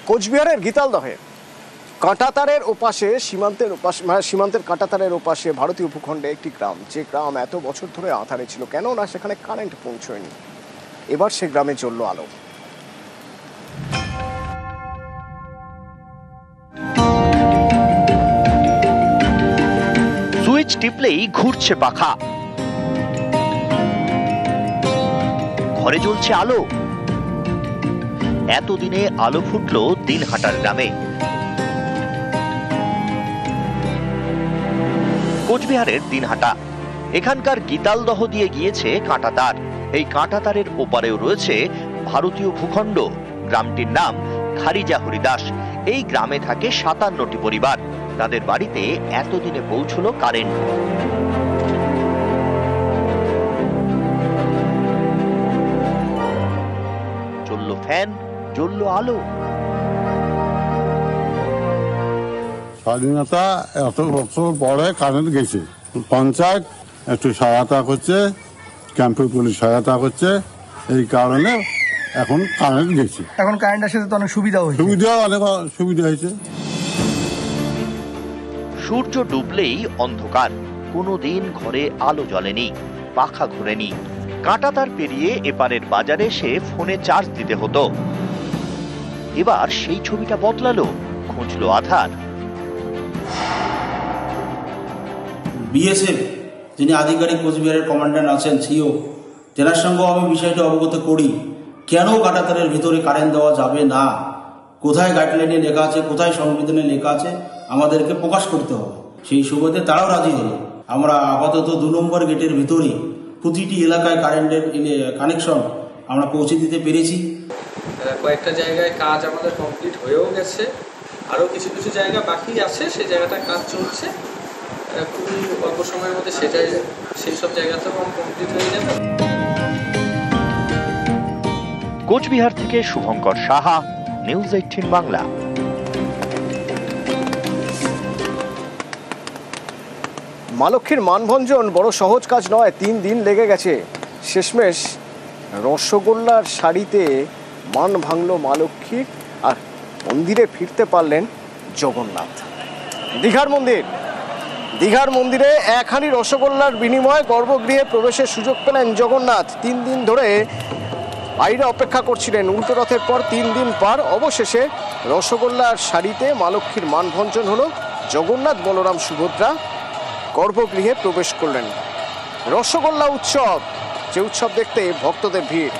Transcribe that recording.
কোচবিহারের গীতালদহে কাঁটাতারের ওপাশে সীমান্তের কাঁটাতারের ওপাশে ভারতীয় ভূখণ্ডে একটি গ্রাম, যে গ্রাম এত বছর ধরে আঁধারে ছিল, কেন না সেখানে কারেন্ট পৌঁছয়নি। এবার সে গ্রামে জ্বলল আলো। সুইচ টিপলেই ঘুরছে পাখা, ঘরে জ্বলছে আলো। এতদিনে আলো ফুটলো দিনহাটার গ্রামে। কোচবিহারের দিনহাটা, এখানকার গীতালদহ দিয়ে গিয়েছে কাঁটাতার। এই কাঁটাতারের ওপারেও রয়েছে ভারতীয় ভূখণ্ড। গ্রামটির নাম খারিজা হরিদাস। এই গ্রামে থাকে 57টি পরিবার। তাদের বাড়িতে এতদিনে পৌঁছলো কারেন্ট। চলল ফ্যান, জ্বলল আলো। স্বাধীনতা এত বছর পরে কারেন্ট গেছে, পঞ্চায়েত একটু সহায়তা করছে, ক্যাম্পের পুলিশ সহায়তা করছে, এই কারণে এখন কারেন্ট গেছে। এখন কারেন্ট আসলে তো অনেক সুবিধা হয়েছে। অনেক সুবিধা হয়েছে। সূর্য ডুবলেই অন্ধকার, কোনোদিন ঘরে আলো জ্বলেনি, পাখা ঘোরেনি। কাঁটাতার পেরিয়ে এপারের বাজারে এসে ফোনে চার্জ দিতে হতো। এবার সেই ছবিটা বদলালো, খুঁজলো আধার। বিএসএফ যিনি আধিকারিক কোচবিহারের কমান্ড্যান্ট আছেন সিও, তেনার সঙ্গেও আমি বিষয়টি অবগত করি, কেন কাঁটাতারের ভিতরে কারেন্ট দেওয়া যাবে না, কোথায় গাইডলাইনে লেখা আছে, কোথায় সংবিধানে লেখা আছে, আমাদেরকে প্রকাশ করতে হবে। সেই সুবাদে তারাও রাজি হলো। আমরা আপাতত 2 নম্বর গেটের ভিতরে প্রতিটি এলাকায় কারেন্টের কানেকশন আমরা পৌঁছে দিতে পেরেছি। কয়েকটা জায়গায় কাজ আমাদের কমপ্লিট হয়েও গেছে, আরও কিছু কিছু জায়গা বাকি আছে, সেই জায়গাটা কাজ চলছে। খুবই অল্প সময়ের মধ্যে সেই সব জায়গাতেও কমপ্লিট হয়ে যাবে। কোচবিহার থেকে শুভঙ্কর সাহা, নিউজ 18 বাংলা। মা লক্ষ্মীর মানভঞ্জন বড় সহজ কাজ নয়, 3 দিন লেগে গেছে। শেষমেশ রসগোল্লার শাড়িতে মান ভাঙল মা লক্ষ্মীর, আর মন্দিরে ফিরতে পারলেন জগন্নাথ। দীঘার মন্দিরে একহানি রসগোল্লার বিনিময়ে গর্ভগৃহে প্রবেশের সুযোগ পেলেন জগন্নাথ। 3 দিন ধরে বাইরে অপেক্ষা করছিলেন। উল্টো রথের পর 3 দিন পার, অবশেষে রসগোল্লার শাড়িতে মা লক্ষ্মীর মানভঞ্জন হলো। জগন্নাথ, বলরাম, সুভদ্রা গর্ভগৃহে প্রবেশ করলেন। রসগোল্লা উৎসব, যে উৎসব দেখতে ভক্তদের ভিড়।